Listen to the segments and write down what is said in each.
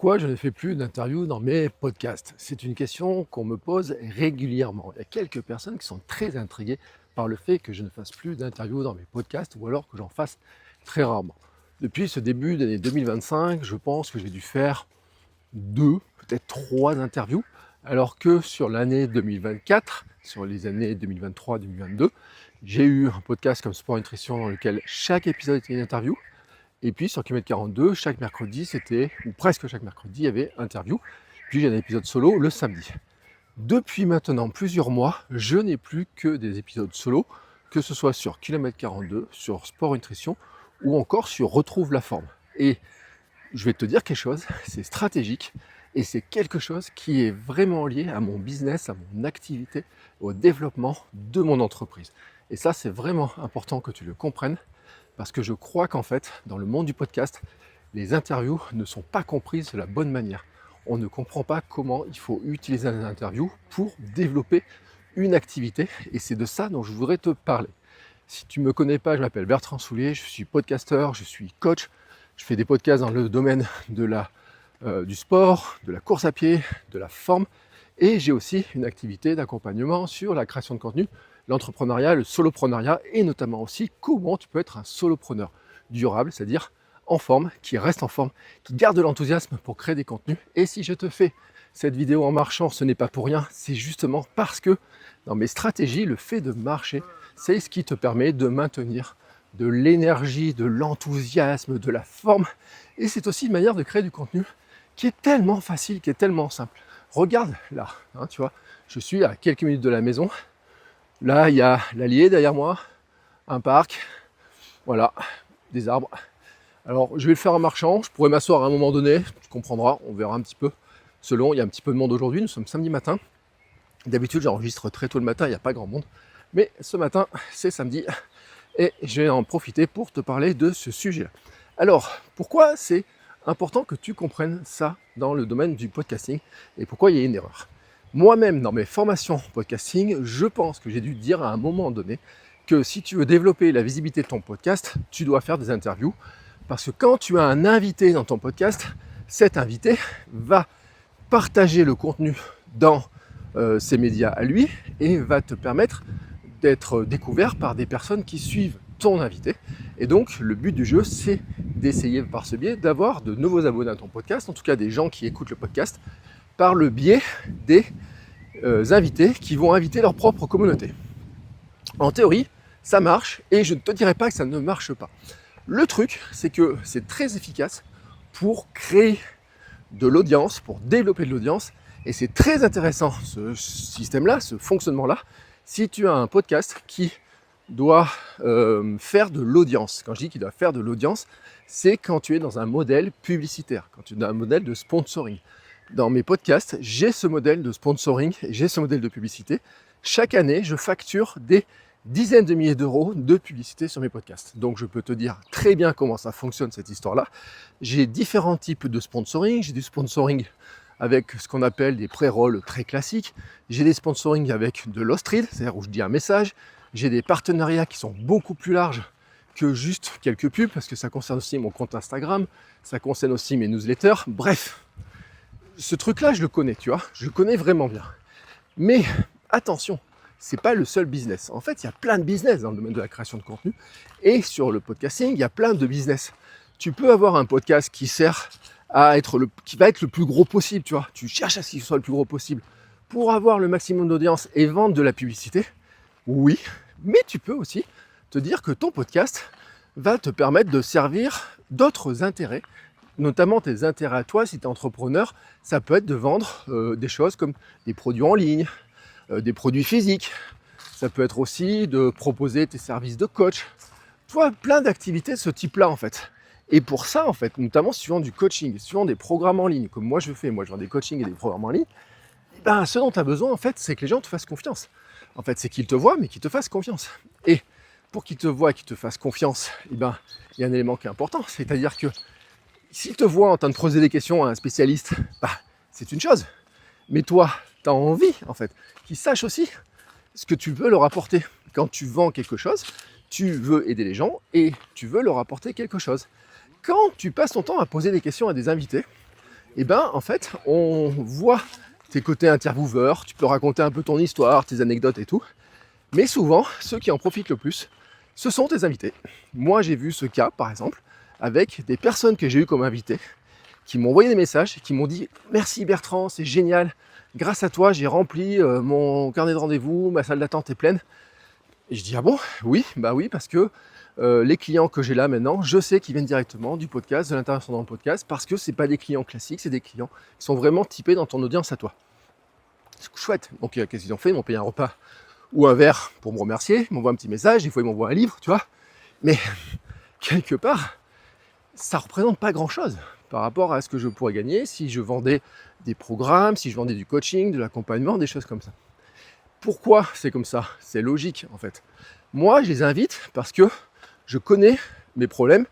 Pourquoi je ne fais plus d'interviews dans mes podcasts? C'est une question qu'on me pose régulièrement. Il y a quelques personnes qui sont très intriguées par le fait que je ne fasse plus d'interviews dans mes podcasts ou alors que j'en fasse très rarement. Depuis ce début d'année 2025, je pense que j'ai dû faire 2, peut-être 3 interviews, alors que sur l'année 2024, sur les années 2023-2022, j'ai eu un podcast comme Sport Nutrition dans lequel chaque épisode était une interview. Et puis sur Kilomètre 42, chaque mercredi, ou presque chaque mercredi, il y avait interview. Puis j'ai un épisode solo le samedi. Depuis maintenant plusieurs mois, je n'ai plus que des épisodes solo, que ce soit sur Kilomètre 42, sur Sport Nutrition ou encore sur Retrouve la forme. Et je vais te dire quelque chose, c'est stratégique et c'est quelque chose qui est vraiment lié à mon business, à mon activité, au développement de mon entreprise. Et ça, c'est vraiment important que tu le comprennes parce que je crois qu'en fait, dans le monde du podcast, les interviews ne sont pas comprises de la bonne manière. On ne comprend pas comment il faut utiliser les interviews pour développer une activité et c'est de ça dont je voudrais te parler. Si tu ne me connais pas, je m'appelle Bertrand Soulier, je suis podcasteur, je suis coach, je fais des podcasts dans le domaine du sport, de la course à pied, de la forme et j'ai aussi une activité d'accompagnement sur la création de contenu, l'entrepreneuriat, le soloprenariat et notamment aussi comment tu peux être un solopreneur durable, c'est-à-dire en forme, qui reste en forme, qui garde de l'enthousiasme pour créer des contenus. Et si je te fais cette vidéo en marchant, ce n'est pas pour rien, c'est justement parce que dans mes stratégies, le fait de marcher, c'est ce qui te permet de maintenir de l'énergie, de l'enthousiasme, de la forme. Et c'est aussi une manière de créer du contenu qui est tellement facile, qui est tellement simple. Regarde là, tu vois, je suis à quelques minutes de la maison. Là, il y a l'Allier derrière moi, un parc, voilà, des arbres. Alors, je vais le faire en marchant, je pourrais m'asseoir à un moment donné, tu comprendras, on verra un petit peu. Selon, il y a un petit peu de monde aujourd'hui, nous sommes samedi matin. D'habitude, j'enregistre très tôt le matin, il n'y a pas grand monde. Mais ce matin, c'est samedi, et je vais en profiter pour te parler de ce sujet-là. Alors, pourquoi c'est important que tu comprennes ça dans le domaine du podcasting, et pourquoi il y a une erreur? Moi-même, dans mes formations podcasting, je pense que j'ai dû dire à un moment donné que si tu veux développer la visibilité de ton podcast, tu dois faire des interviews. Parce que quand tu as un invité dans ton podcast, cet invité va partager le contenu dans ses médias à lui et va te permettre d'être découvert par des personnes qui suivent ton invité. Et donc, le but du jeu, c'est d'essayer par ce biais d'avoir de nouveaux abonnés à ton podcast, en tout cas des gens qui écoutent le podcast, par le biais des invités qui vont inviter leur propre communauté. En théorie, ça marche et je ne te dirai pas que ça ne marche pas. Le truc, c'est que c'est très efficace pour créer de l'audience, pour développer de l'audience et c'est très intéressant ce système-là, ce fonctionnement-là, si tu as un podcast qui doit faire de l'audience. Quand je dis qu'il doit faire de l'audience, c'est quand tu es dans un modèle publicitaire, quand tu es dans un modèle de sponsoring. Dans mes podcasts, j'ai ce modèle de sponsoring, j'ai ce modèle de publicité. Chaque année, je facture des dizaines de milliers d'euros de publicité sur mes podcasts. Donc je peux te dire très bien comment ça fonctionne cette histoire-là. J'ai différents types de sponsoring. J'ai du sponsoring avec ce qu'on appelle des pré-rolls très classiques. J'ai des sponsoring avec de l'off-read, c'est-à-dire où je dis un message. J'ai des partenariats qui sont beaucoup plus larges que juste quelques pubs, parce que ça concerne aussi mon compte Instagram, ça concerne aussi mes newsletters. Bref, ce truc-là, je le connais, tu vois, je le connais vraiment bien. Mais attention, c'est pas le seul business. En fait, il y a plein de business dans le domaine de la création de contenu. Et sur le podcasting, il y a plein de business. Tu peux avoir un podcast qui sert à qui va être le plus gros possible, tu vois. Tu cherches à ce qu'il soit le plus gros possible pour avoir le maximum d'audience et vendre de la publicité. Oui, mais tu peux aussi te dire que ton podcast va te permettre de servir d'autres intérêts, notamment tes intérêts à toi si tu es entrepreneur. Ça peut être de vendre des choses comme des produits en ligne, des produits physiques. Ça peut être aussi de proposer tes services de coach. Tu vois, plein d'activités de ce type-là en fait. Et pour ça, en fait, notamment suivant du coaching, suivant des programmes en ligne, comme moi je fais, moi je vends des coachings et des programmes en ligne, ben, ce dont tu as besoin en fait, c'est que les gens te fassent confiance. En fait, c'est qu'ils te voient, mais qu'ils te fassent confiance. Et pour qu'ils te voient et qu'ils te fassent confiance, il y a un élément qui est important, c'est-à-dire que s'ils te voient en train de poser des questions à un spécialiste, c'est une chose. Mais toi, tu as envie, en fait, qu'ils sachent aussi ce que tu veux leur apporter. Quand tu vends quelque chose, tu veux aider les gens et tu veux leur apporter quelque chose. Quand tu passes ton temps à poser des questions à des invités, Et ben en fait, on voit tes côtés intervieweur, tu peux raconter un peu ton histoire, tes anecdotes et tout. Mais souvent, ceux qui en profitent le plus, ce sont tes invités. Moi, j'ai vu ce cas, par exemple, avec des personnes que j'ai eues comme invités, qui m'ont envoyé des messages, qui m'ont dit « Merci Bertrand, c'est génial, grâce à toi, j'ai rempli mon carnet de rendez-vous, ma salle d'attente est pleine. » Et je dis « Ah bon ? Oui, bah oui, parce que les clients que j'ai là maintenant, je sais qu'ils viennent directement du podcast, de l'intervention dans le podcast, parce que ce n'est pas des clients classiques, c'est des clients qui sont vraiment typés dans ton audience à toi. » C'est chouette. Donc qu'est-ce qu'ils ont fait ? Ils m'ont payé un repas ou un verre pour me remercier, ils m'envoient un petit message, des fois ils m'envoient un livre, tu vois. Mais quelque part, ça ne représente pas grand-chose par rapport à ce que je pourrais gagner si je vendais des programmes, si je vendais du coaching, de l'accompagnement, des choses comme ça. Pourquoi c'est comme ça ? C'est logique en fait. Moi, je les invite parce que je connais mes problèmes,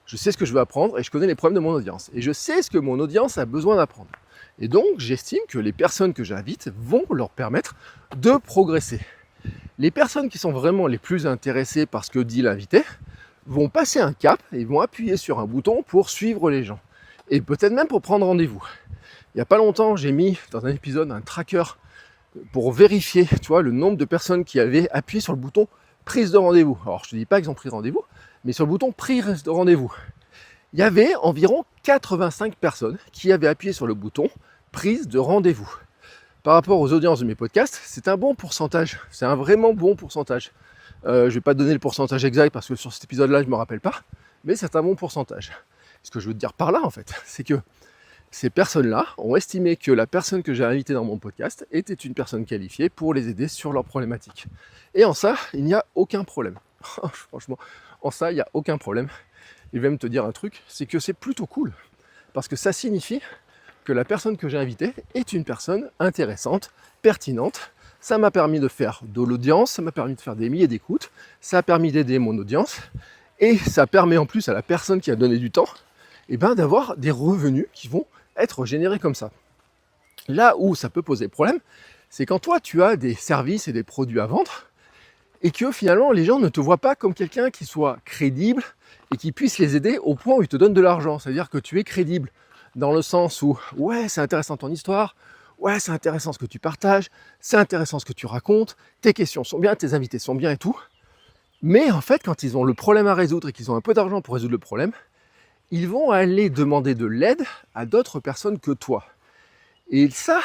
je sais ce que je veux apprendre et je connais les problèmes de mon audience. Et je sais ce que mon audience a besoin d'apprendre. Et donc, j'estime que les personnes que j'invite vont leur permettre de progresser. Les personnes qui sont vraiment les plus intéressées par ce que dit l'invité vont passer un cap et vont appuyer sur un bouton pour suivre les gens. Et peut-être même pour prendre rendez-vous. Il n'y a pas longtemps, j'ai mis dans un épisode un tracker pour vérifier, tu vois, le nombre de personnes qui avaient appuyé sur le bouton prise de rendez-vous. Alors, je ne te dis pas qu'ils ont pris rendez-vous, mais sur le bouton prise de rendez-vous. Il y avait environ 85 personnes qui avaient appuyé sur le bouton prise de rendez-vous. Par rapport aux audiences de mes podcasts, c'est un bon pourcentage. C'est un vraiment bon pourcentage. Je ne vais pas te donner le pourcentage exact parce que sur cet épisode-là, je ne me rappelle pas, mais c'est un bon pourcentage. Ce que je veux te dire par là, en fait, c'est que ces personnes-là ont estimé que la personne que j'ai invitée dans mon podcast était une personne qualifiée pour les aider sur leurs problématiques. Et en ça, il n'y a aucun problème. Franchement, en ça, il n'y a aucun problème. Il va me te dire un truc, c'est que c'est plutôt cool. Parce que ça signifie que la personne que j'ai invitée est une personne intéressante, pertinente. Ça m'a permis de faire de l'audience, ça m'a permis de faire des milliers d'écoutes, ça a permis d'aider mon audience, et ça permet en plus à la personne qui a donné du temps, d'avoir des revenus qui vont être générés comme ça. Là où ça peut poser problème, c'est quand toi tu as des services et des produits à vendre, et que finalement les gens ne te voient pas comme quelqu'un qui soit crédible et qui puisse les aider au point où ils te donnent de l'argent. C'est-à-dire que tu es crédible dans le sens où ouais, c'est intéressant ton histoire, ouais, c'est intéressant ce que tu partages, c'est intéressant ce que tu racontes, tes questions sont bien, tes invités sont bien et tout. Mais en fait, quand ils ont le problème à résoudre et qu'ils ont un peu d'argent pour résoudre le problème, ils vont aller demander de l'aide à d'autres personnes que toi. Et ça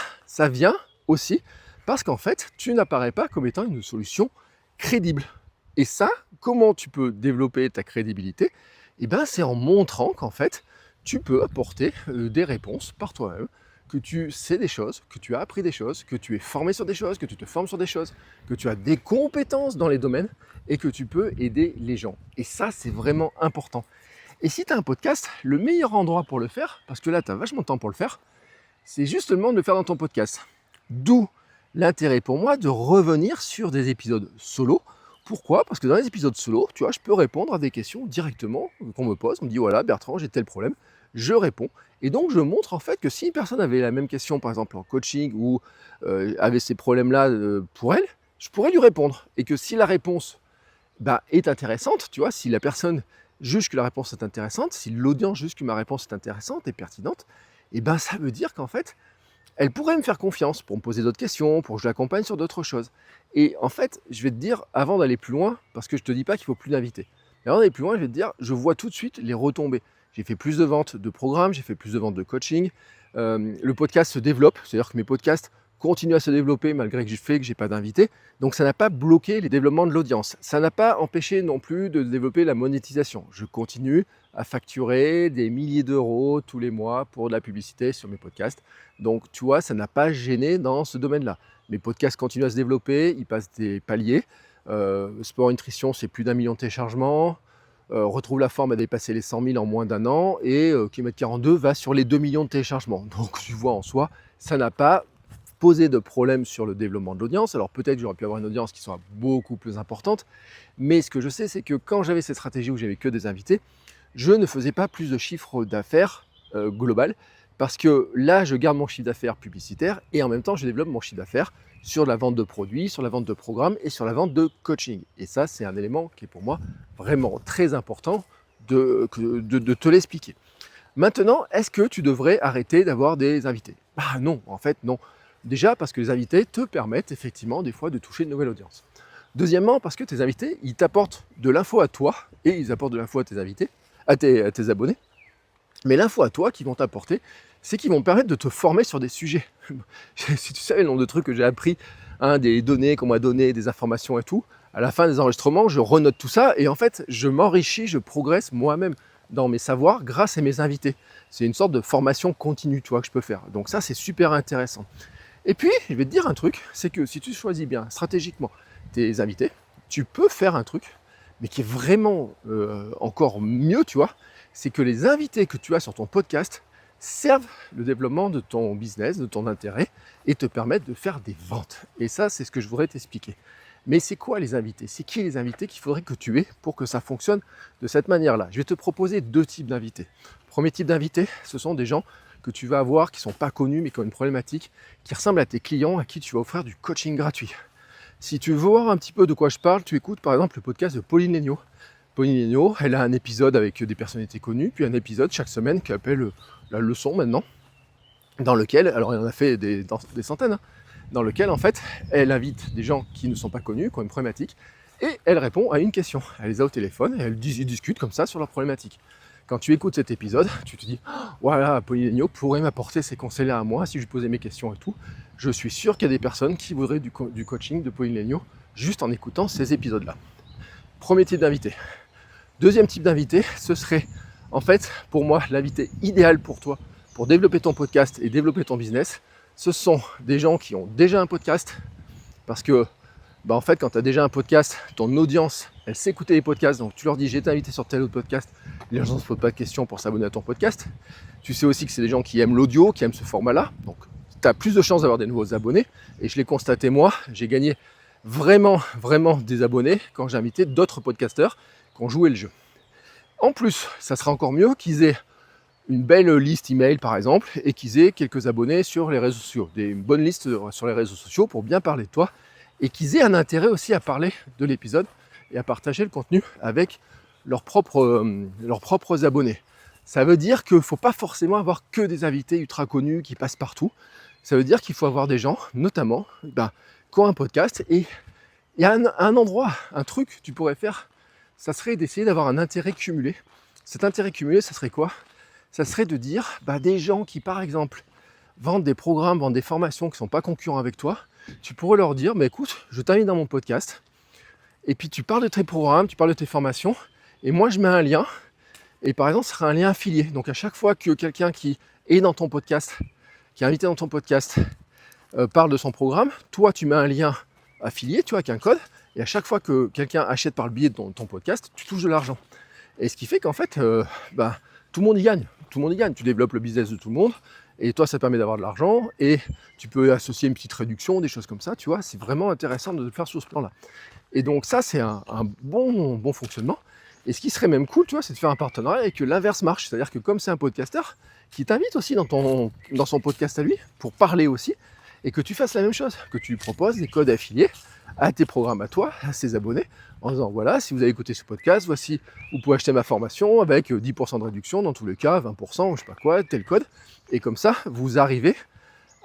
vient aussi parce qu'en fait, tu n'apparais pas comme étant une solution crédible. Et ça, comment tu peux développer ta crédibilité ? C'est en montrant qu'en fait, tu peux apporter des réponses par toi-même, que tu sais des choses, que tu as appris des choses, que tu es formé sur des choses, que tu te formes sur des choses, que tu as des compétences dans les domaines et que tu peux aider les gens. Et ça, c'est vraiment important. Et si tu as un podcast, le meilleur endroit pour le faire, parce que là, tu as vachement de temps pour le faire, c'est justement de le faire dans ton podcast. D'où l'intérêt pour moi de revenir sur des épisodes solo. Pourquoi ? Parce que dans les épisodes solo, tu vois, je peux répondre à des questions directement qu'on me pose. On me dit voilà, Bertrand, j'ai tel problème. Je réponds. Et donc, je montre en fait que si une personne avait la même question, par exemple en coaching, ou avait ces problèmes-là pour elle, je pourrais lui répondre. Et que si la réponse est intéressante, tu vois, si la personne juge que la réponse est intéressante, si l'audience juge que ma réponse est intéressante et pertinente, ça veut dire qu'en fait, elle pourrait me faire confiance pour me poser d'autres questions, pour que je l'accompagne sur d'autres choses. Et en fait, je vais te dire, avant d'aller plus loin, parce que je ne te dis pas qu'il ne faut plus d'invités, mais avant d'aller plus loin, je vais te dire, je vois tout de suite les retombées. J'ai fait plus de ventes de programmes, j'ai fait plus de ventes de coaching, le podcast se développe, c'est-à-dire que mes podcasts continuent à se développer malgré que j'ai pas d'invités, donc ça n'a pas bloqué les développements de l'audience. Ça n'a pas empêché non plus de développer la monétisation. Je continue à facturer des milliers d'euros tous les mois pour de la publicité sur mes podcasts. Donc tu vois, ça n'a pas gêné dans ce domaine-là. Mes podcasts continuent à se développer, ils passent des paliers. Sport et Nutrition, c'est plus d'1 million de téléchargements. Retrouve la forme a dépassé les 100 000 en moins d'1 an. Et Kilomètre 42 va sur les 2 millions de téléchargements. Donc tu vois en soi, ça n'a pas posé de problème sur le développement de l'audience. Alors peut-être que j'aurais pu avoir une audience qui soit beaucoup plus importante. Mais ce que je sais, c'est que quand j'avais cette stratégie où j'avais que des invités, je ne faisais pas plus de chiffre d'affaires global. Parce que là, je garde mon chiffre d'affaires publicitaire et en même temps, je développe mon chiffre d'affaires sur la vente de produits, sur la vente de programmes et sur la vente de coaching. Et ça, c'est un élément qui est pour moi vraiment très important de te l'expliquer. Maintenant, est-ce que tu devrais arrêter d'avoir des invités? Ah non, en fait non. Déjà parce que les invités te permettent effectivement des fois de toucher une nouvelle audience. Deuxièmement, parce que tes invités, ils t'apportent de l'info à toi et ils apportent de l'info à tes invités, à tes abonnés. Mais l'info à toi qu'ils vont t'apporter, c'est qu'ils vont permettre de te former sur des sujets. Si tu savais le nombre de trucs que j'ai appris, des données qu'on m'a données, des informations et tout, à la fin des enregistrements, je renote tout ça et en fait, je m'enrichis, je progresse moi-même dans mes savoirs grâce à mes invités. C'est une sorte de formation continue, tu vois, que je peux faire. Donc ça, c'est super intéressant. Et puis, je vais te dire un truc, c'est que si tu choisis bien stratégiquement tes invités, tu peux faire un truc, mais qui est vraiment encore mieux, tu vois, c'est que les invités que tu as sur ton podcast servent le développement de ton business, de ton intérêt, et te permettent de faire des ventes. Et ça, c'est ce que je voudrais t'expliquer. Mais c'est quoi les invités? C'est qui les invités qu'il faudrait que tu aies pour que ça fonctionne de cette manière-là? Je vais te proposer 2 types d'invités. Premier type d'invités, ce sont des gens que tu vas avoir qui ne sont pas connus mais qui ont une problématique, qui ressemblent à tes clients à qui tu vas offrir du coaching gratuit. Si tu veux voir un petit peu de quoi je parle, tu écoutes par exemple le podcast de Pauline Léniaud. Pauline Léniaud, elle a un épisode avec des personnalités connues, puis un épisode chaque semaine qui appelle la leçon maintenant, dans lequel, alors elle en a fait des centaines, dans lequel en fait elle invite des gens qui ne sont pas connus, qui ont une problématique, et elle répond à une question. Elle les a au téléphone et elle discute comme ça sur leur problématique. Quand tu écoutes cet épisode, tu te dis « Voilà, Pauline Léniaud pourrait m'apporter ces conseils-là à moi si je lui posais mes questions et tout. » Je suis sûr qu'il y a des personnes qui voudraient du coaching de Pauline Léniaud juste en écoutant ces épisodes-là. Premier type d'invité. Deuxième type d'invité, ce serait en fait pour moi l'invité idéal pour toi pour développer ton podcast et développer ton business. Ce sont des gens qui ont déjà un podcast parce que en fait, quand tu as déjà un podcast, ton audience, elle sait écouter les podcasts, donc tu leur dis j'ai été invité sur tel autre podcast, les gens ne se posent pas de questions pour s'abonner à ton podcast. Tu sais aussi que c'est des gens qui aiment l'audio, qui aiment ce format-là, donc tu as plus de chances d'avoir des nouveaux abonnés, et je l'ai constaté moi, j'ai gagné vraiment des abonnés quand j'ai invité d'autres podcasteurs qui ont joué le jeu. En plus, ça sera encore mieux qu'ils aient une belle liste email par exemple, et qu'ils aient quelques abonnés sur les réseaux sociaux, une bonne liste sur les réseaux sociaux pour bien parler de toi, et qu'ils aient un intérêt aussi à parler de l'épisode et à partager le contenu avec leurs propres abonnés. Ça veut dire qu'il ne faut pas forcément avoir que des invités ultra connus qui passent partout. Ça veut dire qu'il faut avoir des gens, notamment, qui ont un podcast. Et il y a un endroit, un truc que tu pourrais faire, ça serait d'essayer d'avoir un intérêt cumulé. Cet intérêt cumulé, ça serait quoi? Ça serait de dire des gens qui, par exemple, vendent des programmes, vendent des formations qui ne sont pas concurrents avec toi, tu pourrais leur dire, écoute, je t'invite dans mon podcast, et puis tu parles de tes programmes, tu parles de tes formations, et moi je mets un lien, et par exemple ce sera un lien affilié. Donc à chaque fois que quelqu'un qui est dans ton podcast, qui est invité dans ton podcast, parle de son programme, toi tu mets un lien affilié, tu vois, avec un code, et à chaque fois que quelqu'un achète par le biais de ton podcast, tu touches de l'argent. Et ce qui fait qu'en fait, tout le monde y gagne. Tout le monde y gagne. Tu développes le business de tout le monde, et toi ça permet d'avoir de l'argent, et tu peux associer une petite réduction, des choses comme ça, tu vois, c'est vraiment intéressant de le faire sur ce plan-là. Et donc ça c'est un bon fonctionnement. Et ce qui serait même cool, tu vois, c'est de faire un partenariat et que l'inverse marche. C'est-à-dire que comme c'est un podcasteur qui t'invite aussi dans son podcast à lui pour parler aussi, et que tu fasses la même chose, que tu lui proposes des codes affiliés à tes programmes à toi, à ses abonnés, en disant voilà, si vous avez écouté ce podcast, voici, vous pouvez acheter ma formation avec 10% de réduction dans tous les cas, 20%, je sais pas quoi, tel code. Et comme ça, vous arrivez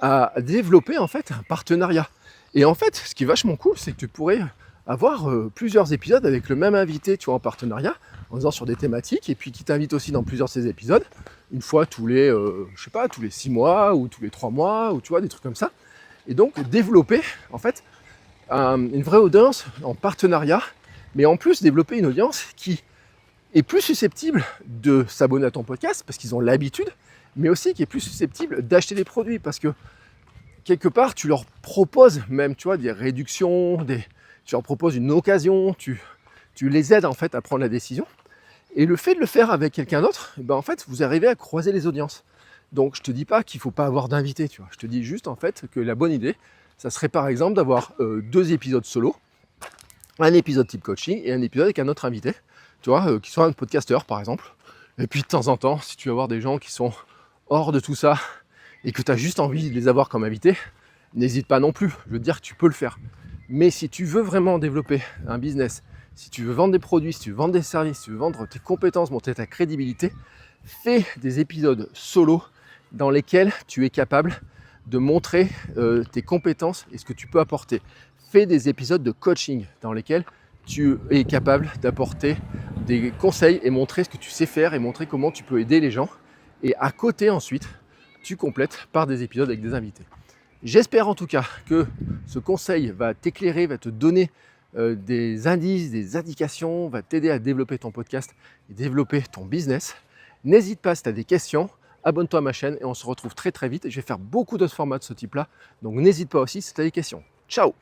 à développer en fait un partenariat. Et en fait, ce qui est vachement cool, c'est que tu pourrais avoir plusieurs épisodes avec le même invité, tu vois, en partenariat, en faisant sur des thématiques, et puis qui t'invite aussi dans plusieurs de ces épisodes, une fois tous les, tous les 6 mois, ou tous les 3 mois, ou tu vois, des trucs comme ça. Et donc, développer, en fait, une vraie audience en partenariat, mais en plus, développer une audience qui est plus susceptible de s'abonner à ton podcast, parce qu'ils ont l'habitude, mais aussi qui est plus susceptible d'acheter des produits, parce que quelque part, tu leur proposes même, tu vois, des réductions, tu leur proposes une occasion, tu les aides en fait à prendre la décision. Et le fait de le faire avec quelqu'un d'autre, en fait, vous arrivez à croiser les audiences. Donc, je te dis pas qu'il faut pas avoir d'invités, tu vois. Je te dis juste en fait que la bonne idée, ça serait par exemple d'avoir 2 épisodes solo, un épisode type coaching et un épisode avec un autre invité, tu vois, qui soit un podcasteur par exemple. Et puis de temps en temps, si tu veux avoir des gens qui sont hors de tout ça et que tu as juste envie de les avoir comme invités, n'hésite pas non plus. Je veux dire que tu peux le faire. Mais si tu veux vraiment développer un business, si tu veux vendre des produits, si tu veux vendre des services, si tu veux vendre tes compétences, monter ta crédibilité, Fais des épisodes solo dans lesquels tu es capable de montrer tes compétences et ce que tu peux apporter. Fais des épisodes de coaching dans lesquels tu es capable d'apporter des conseils et montrer ce que tu sais faire et montrer comment tu peux aider les gens. Et à côté ensuite, tu complètes par des épisodes avec des invités. J'espère en tout cas que ce conseil va t'éclairer, va te donner des indices, des indications, va t'aider à développer ton podcast et développer ton business. N'hésite pas si tu as des questions, abonne-toi à ma chaîne et on se retrouve très très vite. Je vais faire beaucoup d'autres formats de ce type-là, donc n'hésite pas aussi si tu as des questions. Ciao!